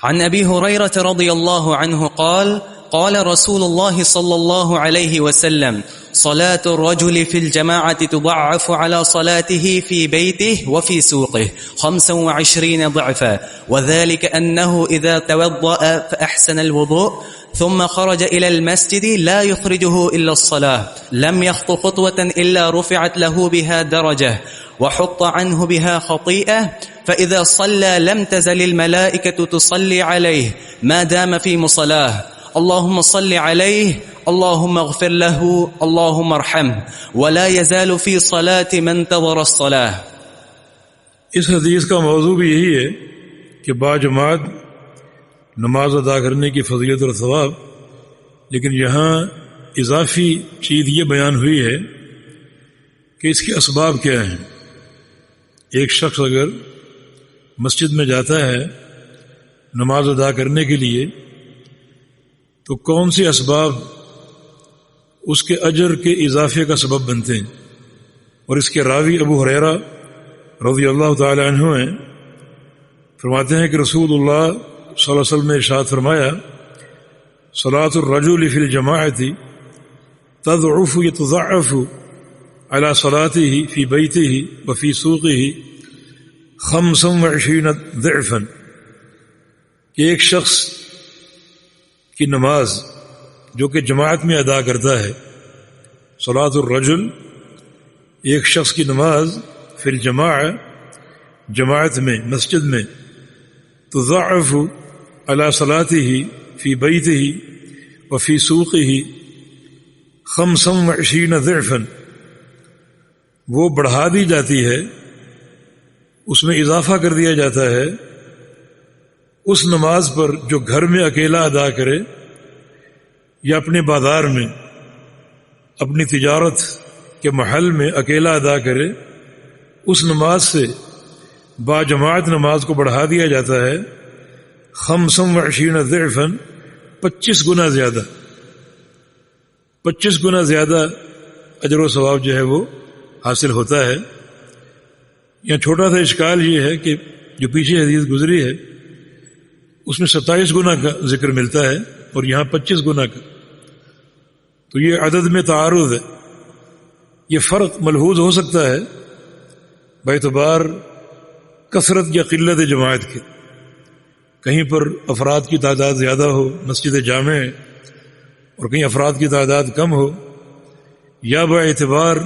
عن أبي هريرة رضي الله عنه قال قال رسول الله صلى الله عليه وسلم صلاة الرجل في الجماعة تضعف على صلاته في بيته وفي سوقه 25 ضعفا، وذلك أنه إذا توضأ فأحسن الوضوء ثم خرج إلى المسجد لا يخرجه إلا الصلاة لم يخط خطوة إلا رفعت له بها درجة وحط عنه بها خطيئة، فإذا صلى لم تزل الملائكة تصلي عليه ما دام في مصلاه، اللهم صل عليه اللهم اغفر له اللهم ارحمه، ولا يزال في صلاة من انتظر الصلاة۔ اس حدیث کا موضوع بھی یہی ہے کہ باجماعت نماز ادا کرنے کی فضیلت اور ثواب، لیکن یہاں اضافی چیز یہ بیان ہوئی ہے کہ اس کے اسباب کیا ہیں۔ ایک شخص اگر مسجد میں جاتا ہے نماز ادا کرنے کے لیے تو کون سے اسباب اس کے اجر کے اضافے کا سبب بنتے ہیں، اور اس کے راوی ابو ہریرہ رضی اللہ تعالی عنہ ہیں، فرماتے ہیں کہ رسول اللہ صلی اللہ علیہ وسلم نے ارشاد فرمایا صلاۃ الرجل فی الجماعۃ تضعف یتضعف علی صلاته فی بیته وفی سوقه 25 ضعفا، کہ ایک شخص کی نماز جو کہ جماعت میں ادا کرتا ہے، صلاۃ الرجل ایک شخص کی نماز فی الجماعہ جماعت میں مسجد میں، تضعف علی صلاته فی بیته وفی سوقه 25 ضعفا، وہ بڑھا دی جاتی ہے، اس میں اضافہ کر دیا جاتا ہے اس نماز پر جو گھر میں اکیلا ادا کرے یا اپنے بازار میں اپنی تجارت کے محل میں اکیلا ادا کرے، اس نماز سے باجماعت نماز کو بڑھا دیا جاتا ہے 25 ضعفا، 25 گنا زیادہ، 25 گنا زیادہ اجر و ثواب جو ہے وہ حاصل ہوتا ہے۔ یہاں چھوٹا سا اشکال یہ ہے کہ جو پیچھے حدیث گزری ہے اس میں 27 گنا کا ذکر ملتا ہے اور یہاں 25 گنا کا، تو یہ عدد میں تعارض ہے۔ یہ فرق ملحوظ ہو سکتا ہے باعتبار کثرت یا قلت جماعت کے، کہیں پر افراد کی تعداد زیادہ ہو مسجد جامع ہے اور کہیں افراد کی تعداد کم ہو، یا باعتبار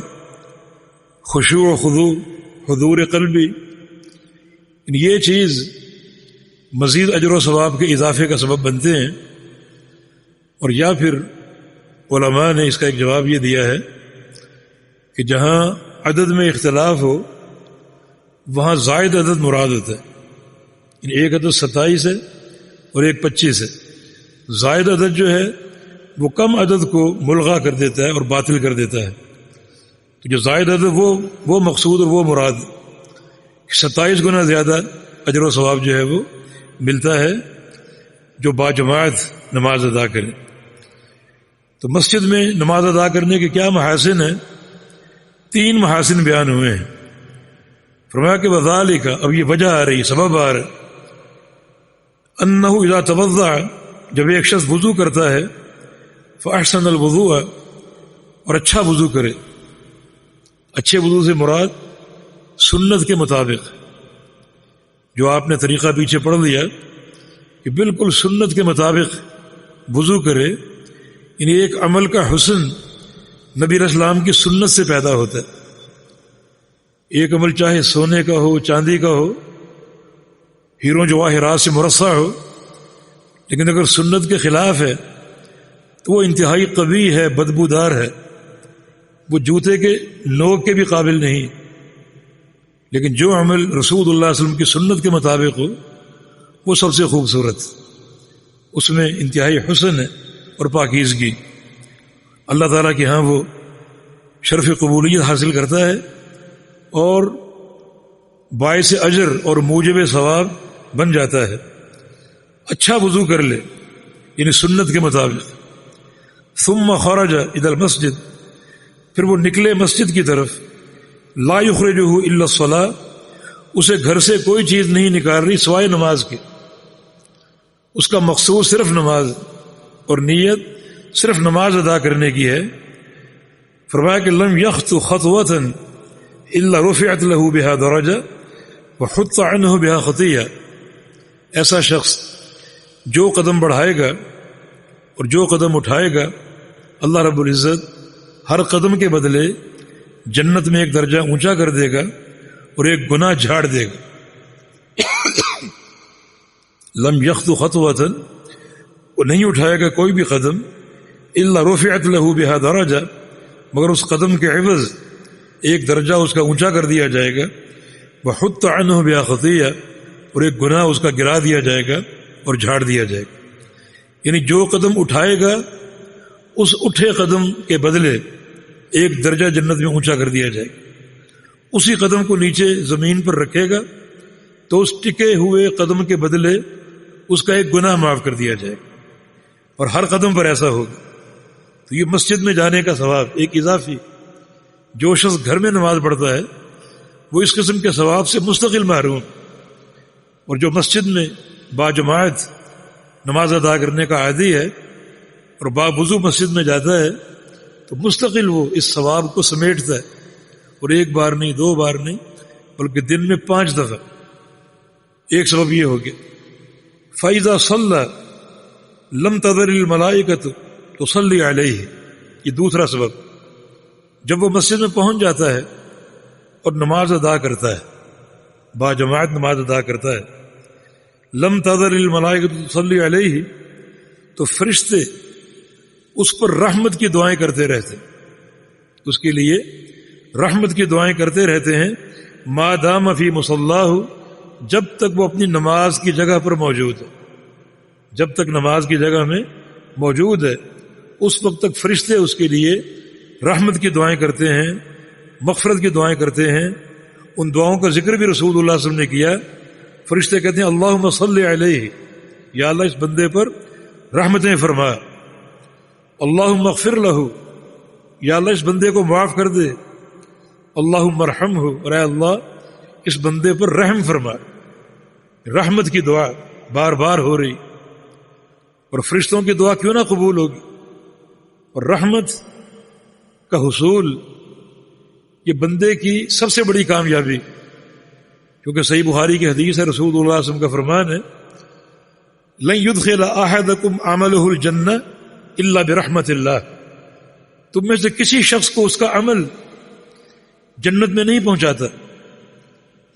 خشوع و خضوع حضور قلبی، یہ چیز مزید اجر و ثواب کے اضافے کا سبب بنتے ہیں۔ اور یا پھر علماء نے اس کا ایک جواب یہ دیا ہے کہ جہاں عدد میں اختلاف ہو وہاں زائد عدد مراد ہوتا ہے، ایک عدد 27 ہے اور ایک 25 ہے، زائد عدد جو ہے وہ کم عدد کو ملغا کر دیتا ہے اور باطل کر دیتا ہے، تو جو زائد عدد وہ مقصود اور وہ مراد، 27 گنا زیادہ اجر و ثواب جو ہے وہ ملتا ہے جو باجماعت نماز ادا کرے۔ تو مسجد میں نماز ادا کرنے کے کیا محاسن ہیں؟ 3 محاسن بیان ہوئے ہیں۔ فرمایا کہ وذالک، اب یہ وجہ آ رہی، سبب آ رہا، انہ اذا توضع، جب ایک شخص وضو کرتا ہے، فاحسن الوضوء، اور اچھا وضو کرے، اچھے وضو سے مراد سنت کے مطابق، جو آپ نے طریقہ پیچھے پڑھ لیا کہ بالکل سنت کے مطابق وضو کرے، یعنی ایک عمل کا حسن نبی علیہ السلام کی سنت سے پیدا ہوتا ہے۔ ایک عمل چاہے سونے کا ہو، چاندی کا ہو، ہیروں جواہرات سے مرصع ہو، لیکن اگر سنت کے خلاف ہے تو وہ انتہائی قبیح ہے، بدبودار ہے، وہ جوتے کے نوک کے بھی قابل نہیں۔ لیکن جو عمل رسول اللہ صلی اللہ علیہ وسلم کی سنت کے مطابق ہو وہ سب سے خوبصورت، اس میں انتہائی حسن ہے اور پاکیزگی، اللہ تعالیٰ کے ہاں وہ شرف قبولیت حاصل کرتا ہے اور باعث اجر اور موجب ثواب بن جاتا ہے۔ اچھا وضو کر لے یعنی سنت کے مطابق، ثم خرج الی المسجد، پھر وہ نکلے مسجد کی طرف، لا یخرجہ الا الصلاۃ، اسے گھر سے کوئی چیز نہیں نکال رہی سوائے نماز کے، اس کا مقصود صرف نماز اور نیت صرف نماز ادا کرنے کی ہے. فرمایا کہ لم یخطو خطوۃ الا رفعت له بها درجہ وحط عنه بها خطیہ. ایسا شخص جو قدم بڑھائے گا اور جو قدم اٹھائے گا، اللہ رب العزت ہر قدم کے بدلے جنت میں ایک درجہ اونچا کر دے گا اور ایک گناہ جھاڑ دے گا. لم یخطو خطوۃ، وہ نہیں اٹھائے گا کوئی بھی قدم، الا رفعت له بها درجہ، مگر اس قدم کے عوض ایک درجہ اس کا اونچا کر دیا جائے گا. وحط عنہ بها خطیہ، اور ایک گناہ اس کا گرا دیا جائے گا اور جھاڑ دیا جائے گا. یعنی جو قدم اٹھائے گا اس اٹھے قدم کے بدلے ایک درجہ جنت میں اونچا کر دیا جائے گا. اسی قدم کو نیچے زمین پر رکھے گا تو اس ٹکے ہوئے قدم کے بدلے اس کا ایک گناہ معاف کر دیا جائے گا. اور ہر قدم پر ایسا ہوگا. تو یہ مسجد میں جانے کا ثواب ایک اضافی. جو شخص گھر میں نماز پڑھتا ہے وہ اس قسم کے ثواب سے مستقل محروم، اور جو مسجد میں باجماعت نماز ادا کرنے کا عادی ہے اور باوضو مسجد میں جاتا ہے تو مستقل وہ اس ثواب کو سمیٹتا ہے، اور ایک بار نہیں، دو بار نہیں، بلکہ دن میں 5 دفعہ. ایک سبب یہ ہو گیا فَإِذَا صَلَّى لَمْ تَذَرِ الْمَلَائِكَةُ تُصَلِّي عَلَيْهِ. یہ دوسرا سبب. جب وہ مسجد میں پہنچ جاتا ہے اور نماز ادا کرتا ہے، باجماعت نماز ادا کرتا ہے، لم تذر الملائکۃ تصلی علیہ، تو فرشتے اس پر رحمت کی دعائیں کرتے رہتے، اس کے لیے رحمت کی دعائیں کرتے رہتے ہیں. ما دام فی مصلاہ، جب تک وہ اپنی نماز کی جگہ پر موجود ہے، جب تک نماز کی جگہ میں موجود ہے اس وقت تک فرشتے اس کے لیے رحمت کی دعائیں کرتے ہیں، مغفرت کی دعائیں کرتے ہیں. ان دعاؤں کا ذکر بھی رسول اللہ صلی اللہ علیہ وسلم نے کیا. فرشتے کہتے ہیں اللہم صلی علیہ، یا اللہ اس بندے پر رحمتیں فرما. اللہم اغفر لہ، یا اللہ اس بندے کو معاف کر دے. اللہم ارحمہ، اور اے اللہ اس بندے پر رحم فرما. رحمت کی دعا بار بار ہو رہی، اور فرشتوں کی دعا کیوں نہ قبول ہوگی. اور رحمت کا حصول یہ بندے کی سب سے بڑی کامیابی، کیونکہ صحیح بخاری کی حدیث ہے، رسول اللہ صلی اللہ علیہ وسلم کا فرمان ہے لن يدخل احدکم عملہ الجنہ الا برحمت اللہ. تم میں سے کسی شخص کو اس کا عمل جنت میں نہیں پہنچاتا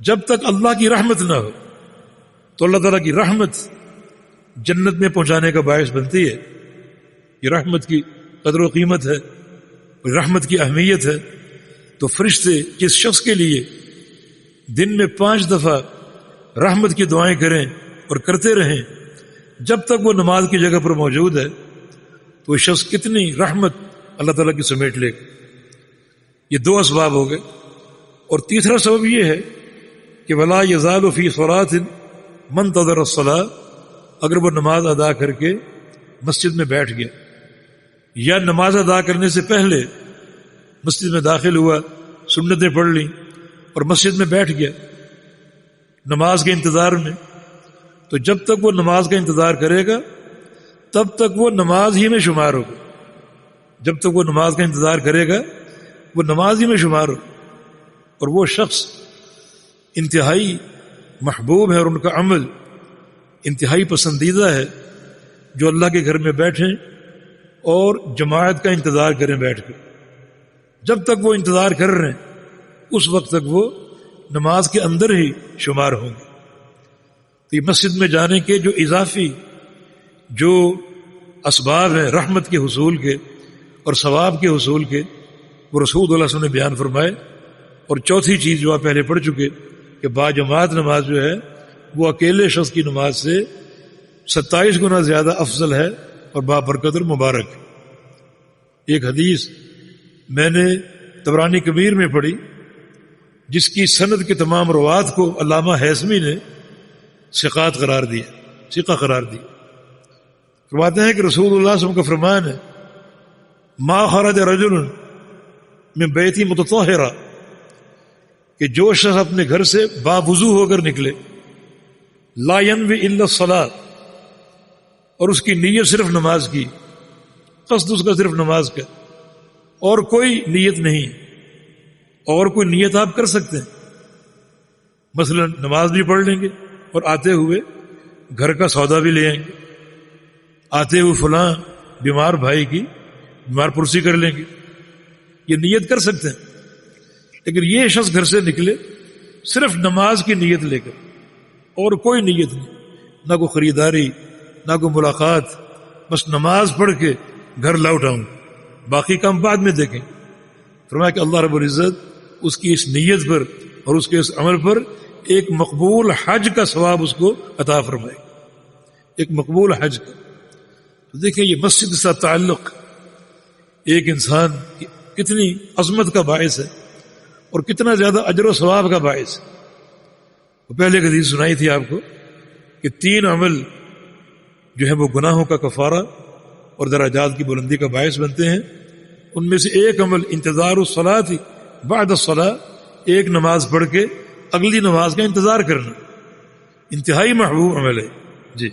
جب تک اللہ کی رحمت نہ ہو. تو اللہ تعالیٰ کی رحمت جنت میں پہنچانے کا باعث بنتی ہے. یہ رحمت کی قدر و قیمت ہے، رحمت کی اہمیت ہے. تو فرشتے جس شخص کے لیے دن میں 5 دفعہ رحمت کی دعائیں کریں اور کرتے رہیں جب تک وہ نماز کی جگہ پر موجود ہے، تو وہ شخص کتنی رحمت اللہ تعالیٰ کی سمیٹ لے گا. یہ 2 اسباب ہو گئے. اور تیسرا سبب یہ ہے کہ ولا یزال فی صلاۃ من انتظر الصلاۃ، اگر وہ نماز ادا کر کے مسجد میں بیٹھ گیا یا نماز ادا کرنے سے پہلے مسجد میں داخل ہوا، سنتیں پڑھ لیں اور مسجد میں بیٹھ گیا نماز کے انتظار میں، تو جب تک وہ نماز کا انتظار کرے گا تب تک وہ نماز ہی میں شمار ہوگا. جب تک وہ نماز کا انتظار کرے گا وہ نماز ہی میں شمار ہوگا. اور وہ شخص انتہائی محبوب ہے اور ان کا عمل انتہائی پسندیدہ ہے جو اللہ کے گھر میں بیٹھیں اور جماعت کا انتظار کریں بیٹھ کر. جب تک وہ انتظار کر رہے ہیں اس وقت تک وہ نماز کے اندر ہی شمار ہوں گے. تو یہ مسجد میں جانے کے جو اضافی جو اسباب ہیں رحمت کے حصول کے اور ثواب کے حصول کے، وہ رسول اللہ صلی اللہ علیہ وسلم نے بیان فرمائے. اور چوتھی چیز جو آپ پہلے پڑھ چکے کہ باجماعت نماز جو ہے وہ اکیلے شخص کی نماز سے 27 گنا زیادہ افضل ہے اور بابرکت اور مبارک. ایک حدیث میں نے طبرانی کبیر میں پڑھی جس کی سند کے تمام روات کو علامہ ہیثمی نے ثقات قرار دیا، ثقہ قرار دیا. فرماتے ہیں کہ رسول اللہ صلی اللہ علیہ وسلم کا فرمان ہے ما خرج رجل من بیتی متطہرا، کہ جو شخص اپنے گھر سے باوضو ہو کر نکلے، لا ینوی الا الصلاۃ، اور اس کی نیت صرف نماز کی، قصد اس کا صرف نماز کا، اور کوئی نیت نہیں، اور کوئی نیت آپ کر سکتے ہیں، مثلا نماز بھی پڑھ لیں گے اور آتے ہوئے گھر کا سودا بھی لے آئیں گے، آتے ہوئے فلاں بیمار بھائی کی بیمار پرسی کر لیں گے، یہ نیت کر سکتے ہیں۔ لیکن یہ شخص گھر سے نکلے صرف نماز کی نیت لے کر، اور کوئی نیت نہیں، نہ کوئی خریداری، نہ کوئی ملاقات، بس نماز پڑھ کے گھر لوٹ آؤں، باقی کام بعد میں دیکھیں۔ فرمایا کہ اللہ رب العزت اس کی اس نیت پر اور اس کے اس عمل پر ایک مقبول حج کا ثواب اس کو عطا فرمائے، ایک مقبول حج کا۔ تو دیکھیں یہ مسجد سے تعلق ایک انسان کی کتنی عظمت کا باعث ہے اور کتنا زیادہ اجر و ثواب کا باعث ہے۔ پہلے ایک حدیث سنائی تھی آپ کو کہ 3 عمل جو ہے وہ گناہوں کا کفارہ اور درجات کی بلندی کا باعث بنتے ہیں۔ ان میں سے ایک عمل انتظار الصلاۃ بعد الصلاۃ، ایک نماز پڑھ کے اگلی نماز کا انتظار کرنا، انتہائی محبوب عمل ہے۔ جی